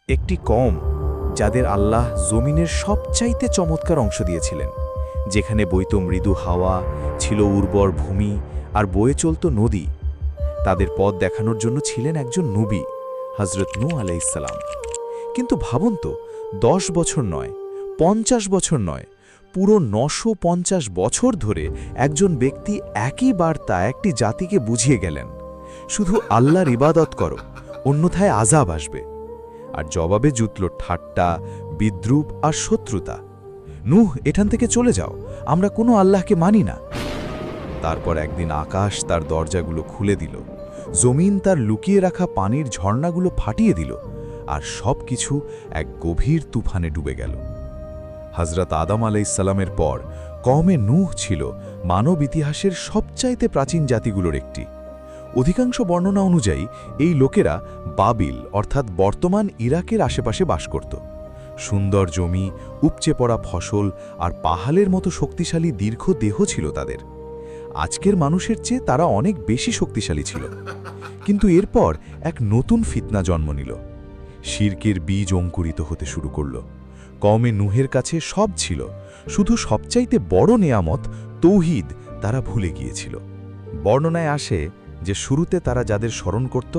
একটি কওম যাদের আল্লাহ জমিনের সবচাইতে চমৎকার অংশ দিয়েছিলেন, যেখানে বইত মৃদু হাওয়া, ছিল উর্বর ভূমি আর বয়ে চলত নদী। তাদের পথ দেখানোর জন্য ছিলেন একজন নবী, হযরত নূহ আলাইহিসসালাম। কিন্তু ভাবুন তো, 10 বছর নয়, 50 বছর নয়, পুরো 950 বছর ধরে একজন ব্যক্তি একই বার্তা একটি জাতিকে বুঝিয়ে গেলেন, শুধু আল্লাহর ইবাদত করো, অন্যথায় আযাব আসবে। আর জবাবে জুটল ঠাট্টা, বিদ্রূপ আর শত্রুতা। নূহ, এখান থেকে চলে যাও, আমরা কোনো আল্লাহকে মানি না। তারপর একদিন আকাশ তার দরজাগুলো খুলে দিল, জমিন তার লুকিয়ে রাখা পানির ঝর্ণাগুলো ফাটিয়ে দিল, আর সব কিছু এক গভীর তুফানে ডুবে গেল। হযরত আদম আলাইহিসসালামের পর কওমে নূহ ছিল মানব ইতিহাসের সবচাইতে প্রাচীন জাতিগুলোর একটি। অধিকাংশ বর্ণনা অনুযায়ী এই লোকেরা বাবিল অর্থাৎ বর্তমান ইরাকের আশেপাশে বাস করত। সুন্দর জমি, উপচে পড়া ফসল আর পাহাড়ের মতো শক্তিশালী দীর্ঘ দেহ ছিল তাদের। আজকের মানুষের চেয়ে তারা অনেক বেশি শক্তিশালী ছিল। কিন্তু এরপর এক নতুন ফিতনা জন্ম নিল। শিরকের বীজ অঙ্কুরিত হতে শুরু করল। কওমে নূহের কাছে সব ছিল, শুধু সবচাইতে বড় নেয়ামত তৌহিদ তারা ভুলে গিয়েছিল। বর্ণনায় আসে যে শুরুতে তারা যাদের স্মরণ করত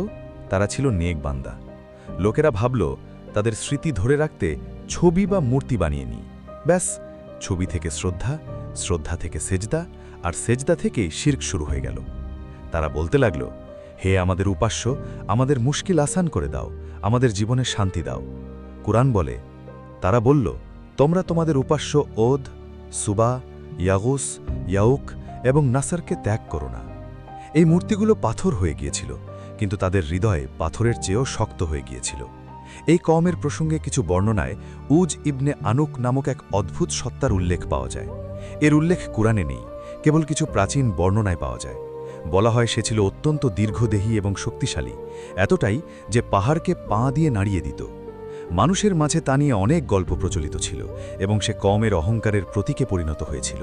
তারা ছিল নেক বান্দা। লোকেরা ভাবল তাদের স্মৃতি ধরে রাখতে ছবি বা মূর্তি বানিয়ে নিই, ব্যাস, ছবি থেকে শ্রদ্ধা, শ্রদ্ধা থেকে সেজদা, আর সেজদা থেকে শিরক শুরু হয়ে গেল। তারা বলতে লাগল, হে আমাদের উপাস্য, আমাদের মুশকিল আসান করে দাও, আমাদের জীবনে শান্তি দাও। কুরআন বলে, তারা বলল, তোমরা তোমাদের উপাস্য ওদ, সুবা, ইয়াগুস, ইয়াউক এবং নাসারকে ত্যাগ করো না। এই মূর্তিগুলো পাথর হয়ে গিয়েছিল, কিন্তু তাদের হৃদয়ে পাথরের চেয়েও শক্ত হয়ে গিয়েছিল। এই কওমের প্রসঙ্গে কিছু বর্ণনায় উজ ইবনে আনুক নামক এক অদ্ভুত সত্তার উল্লেখ পাওয়া যায়। এর উল্লেখ কুরআনে নেই, কেবল কিছু প্রাচীন বর্ণনায় পাওয়া যায়। বলা হয় সে ছিল অত্যন্ত দীর্ঘদেহী এবং শক্তিশালী, এতটাই যে পাহাড়কে পা দিয়ে নাড়িয়ে দিত। মানুষের মাঝে তা নিয়ে অনেক গল্প প্রচলিত ছিল এবং সে কওমের অহংকারের প্রতীকে পরিণত হয়েছিল।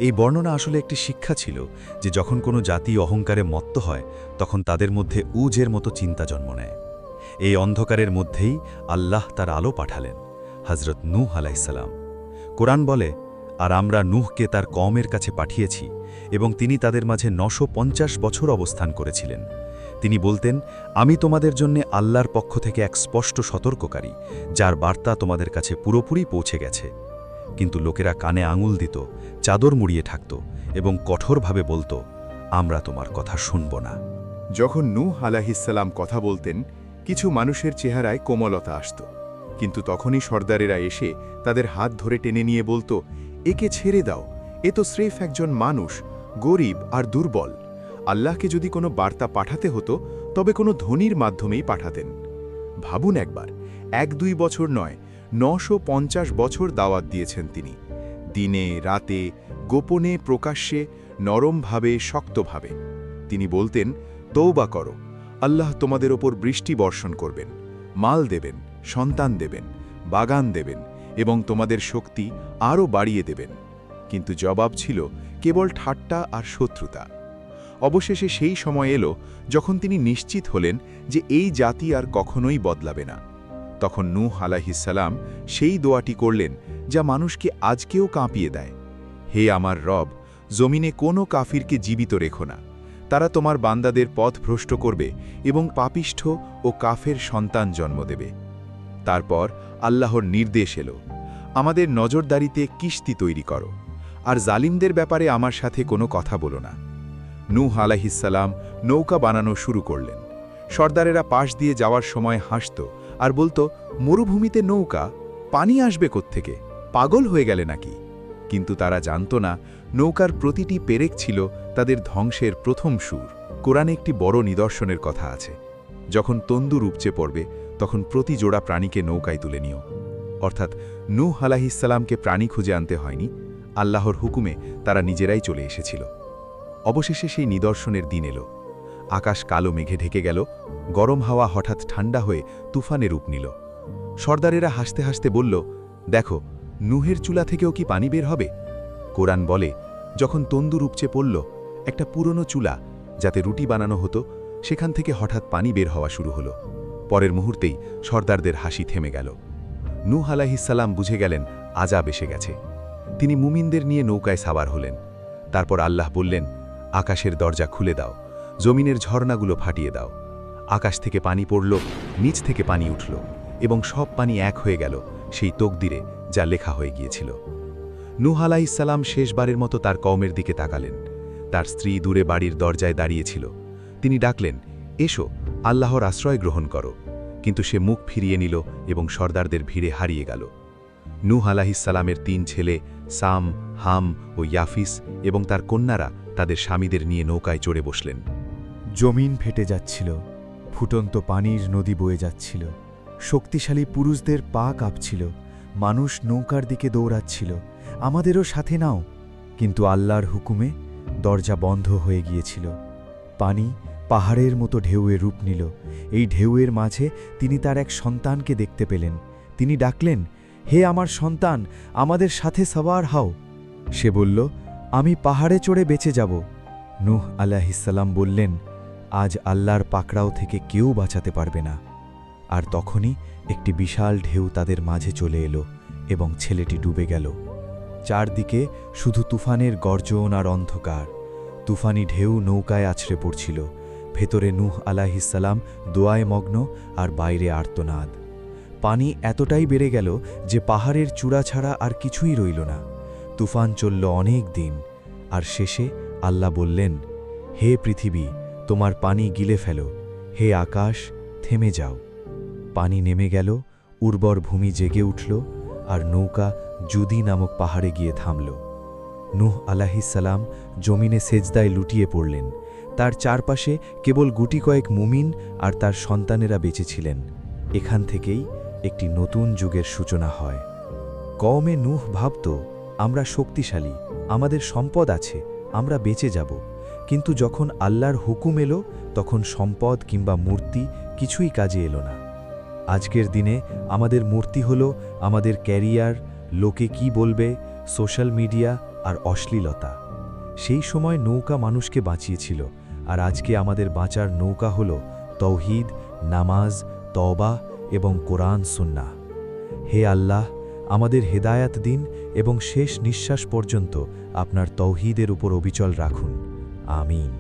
এই বর্ণনা আসলে একটি শিক্ষা ছিল যে যখন কোনো জাতি অহংকারে মত্ত হয় তখন তাদের মধ্যে উজের মতো চিন্তা জন্ম নেয়। এই অন্ধকারের মধ্যেই আল্লাহ তার আলো পাঠালেন, হযরত নূহ আলাইহিসসালাম। কোরআন বলে, আর আমরা নূহকে তার কওমের কাছে পাঠিয়েছি এবং তিনি তাদের মাঝে 950 বছর অবস্থান করেছিলেন। তিনি বলতেন, আমি তোমাদের জন্য আল্লাহর পক্ষ থেকে এক স্পষ্ট সতর্ককারী, যার বার্তা তোমাদের কাছে পুরোপুরি পৌঁছে গেছে। কিন্তু লোকেরা কানে আঙুল দিত, চাদর মুড়িয়ে থাকত এবং কঠোরভাবে বলত, আমরা তোমার কথা শুনব না। যখন নূহ আলাইহিসসালাম কথা বলতেন, কিছু মানুষের চেহারায় কোমলতা আসত, কিন্তু তখনই সর্দারেরা এসে তাদের হাত ধরে টেনে নিয়ে বলত, একে ছেড়ে দাও, এ তো স্রেফ একজন মানুষ, গরিব আর দুর্বল। আল্লাহকে যদি কোনো বার্তা পাঠাতে হতো তবে কোনো ধনীর মাধ্যমেই পাঠাতেন। ভাবুন একবার, 1-2 বছর নয়, 950 বছর দাওয়াত দিয়েছেন তিনি, দিনে রাতে, গোপনে প্রকাশ্যে, নরমভাবে, শক্তভাবে। তিনি বলতেন, তওবা করো, আল্লাহ তোমাদের ওপর বৃষ্টি বর্ষণ করবেন, মাল দেবেন, সন্তান দেবেন, বাগান দেবেন এবং তোমাদের শক্তি আরও বাড়িয়ে দেবেন। কিন্তু জবাব ছিল কেবল ঠাট্টা আর শত্রুতা। অবশেষে সেই সময় এলো যখন তিনি নিশ্চিত হলেন যে এই জাতি আর কখনোই বদলাবে না। তখন নূহ আলাইহিসসালাম সেই দোয়াটি করলেন যা মানুষকে আজকেও কাঁপিয়ে দেয়, হে আমার রব, জমিনে কোনো কাফিরকে জীবিত রেখো না, তারা তোমার বান্দাদের পথ ভ্রষ্ট করবে এবং পাপিষ্ঠ ও কাফের সন্তান জন্ম দেবে। তারপর আল্লাহর নির্দেশ এলো, আমাদের নজরদারিতে কিস্তি তৈরি করো, আর জালিমদের ব্যাপারে আমার সাথে কোনো কথা বলো না। নূহ আলাইহিসসালাম নৌকা বানানো শুরু করলেন। সর্দারেরা পাশ দিয়ে যাওয়ার সময় হাসত আর বলতো, মরুভূমিতে নৌকা, পানি আসবে কোত্থেকে, পাগল হয়ে গেলে নাকি? কিন্তু তারা জানত না, নৌকার প্রতিটি পেরেক ছিল তাদের ধ্বংসের প্রথম সুর। কোরআনে একটি বড় নিদর্শনের কথা আছে, যখন তন্দুর উপচে পড়বে তখন প্রতি জোড়া প্রাণীকে নৌকায় তুলে নিও। অর্থাৎ নূহ আলাইহিসসালামকে প্রাণী খুঁজে আনতে হয়নি, আল্লাহর হুকুমে তারা নিজেরাই চলে এসেছিল। অবশেষে সেই নিদর্শনের দিন এলো। আকাশ কালো মেঘে ঢেকে গেল, গরম হাওয়া হঠাৎ ঠান্ডা হয়ে তুফানে রূপ নিল। সর্দারেরা হাসতে হাসতে বলল, দেখো, নূহের চুলা থেকেও কি পানি বের হবে? কোরআন বলে, যখন তন্দুর উপচে পড়ল, একটা পুরনো চুলা যাতে রুটি বানানো হতো, সেখান থেকে হঠাৎ পানি বের হওয়া শুরু হলো। পরের মুহূর্তেই সর্দারদের হাসি থেমে গেল। নূহ আলাইহিসসালাম বুঝে গেলেন আযাব এসে গেছে। তিনি মুমিনদের নিয়ে নৌকায় সাওয়ার হলেন। তারপর আল্লাহ বললেন, আকাশের দরজা খুলে দাও, জমিনের ঝর্ণাগুলো ফাটিয়ে দাও। আকাশ থেকে পানি পড়ল, নিচ থেকে পানি উঠল, এবং সব পানি এক হয়ে গেল সেই তকদিরে যা লেখা হয়ে গিয়েছিল। নূহ আলাইহিসসালাম শেষবারের মতো তার কওমের দিকে তাকালেন। তার স্ত্রী দূরে বাড়ির দরজায় দাঁড়িয়েছিল। তিনি ডাকলেন, এসো, আল্লাহর আশ্রয় গ্রহণ করো। কিন্তু সে মুখ ফিরিয়ে নিল এবং সর্দারদের ভিড়ে হারিয়ে গেল। নূহ আলাইহিসসালামের 3 ছেলে সাম, হাম ও ইয়াফিস এবং তার কন্যারা তাদের স্বামীদের নিয়ে নৌকায় চড়ে বসলেন। জমিন ফেটে যাচ্ছিল, ফুটন্ত পানির নদী বয়ে যাচ্ছিল, শক্তিশালী পুরুষদের পা কাঁপছিল, মানুষ নৌকার দিকে দৌড়াচ্ছিল, আমাদেরও সাথে নাও। কিন্তু আল্লাহর হুকুমে দরজা বন্ধ হয়ে গিয়েছিল। পানি পাহাড়ের মতো ঢেউয়ে রূপ নিল। এই ঢেউয়ের মাঝে তিনি তার এক সন্তানকে দেখতে পেলেন। তিনি ডাকলেন, হে আমার সন্তান, আমাদের সাথে সওয়ার হও। সে বলল, আমি পাহাড়ে চড়ে বেঁচে যাব। নূহ আলাইহিসসালাম বললেন, আজ আল্লাহর পাকড়াও থেকে কেউ বাঁচাতে পারবে না। আর তখনই একটি বিশাল ঢেউ তাদের মাঝে চলে এলো এবং ছেলেটি ডুবে গেল। চারদিকে শুধু তুফানের গর্জন আর অন্ধকার। তুফানি ঢেউ নৌকায় আছড়ে পড়ছিল। ভেতরে নূহ আলাইহিসসালাম দোয়ায় মগ্ন, আর বাইরে আর্তনাদ। পানি এতটাই বেড়ে গেল যে পাহাড়ের চূড়া ছাড়া আর কিছুই রইল না। তুফান চলল অনেক দিন, আর শেষে আল্লাহ বললেন, হে পৃথিবী, তোমার পানি গিলে ফেলো, হে আকাশ, থেমে যাও। পানি নেমে গেল, উর্বর ভূমি জেগে উঠল, আর নৌকা জুদি নামক পাহাড়ে গিয়ে থামল। নূহ আলাইহিসসালাম জমিনে সেজদায় লুটিয়ে পড়লেন। তার চারপাশে কেবল গুটি কয়েক মুমিন আর তার সন্তানেরা বেঁচেছিলেন। এখান থেকেই একটি নতুন যুগের সূচনা হয়। কওমে নূহ ভাবত, আমরা শক্তিশালী, আমাদের সম্পদ আছে, আমরা বেঁচে যাব। কিন্তু যখন আল্লাহর হুকুম এলো, তখন সম্পদ কিংবা মূর্তি কিছুই কাজে এলো না। আজকের দিনে আমাদের মূর্তি হলো আমাদের ক্যারিয়ার, লোকে কি বলবে, সোশ্যাল মিডিয়া আর অশ্লীলতা। সেই সময় নৌকা মানুষকে বাঁচিয়েছিল, আর আজকে আমাদের বাঁচার নৌকা হলো তৌহিদ, নামাজ, তওবা এবং কোরআন সুন্নাহ। হে আল্লাহ, আমাদের হেদায়াত দিন এবং শেষ নিঃশ্বাস পর্যন্ত আপনার তৌহিদের উপর অবিচল রাখুন। আমিন।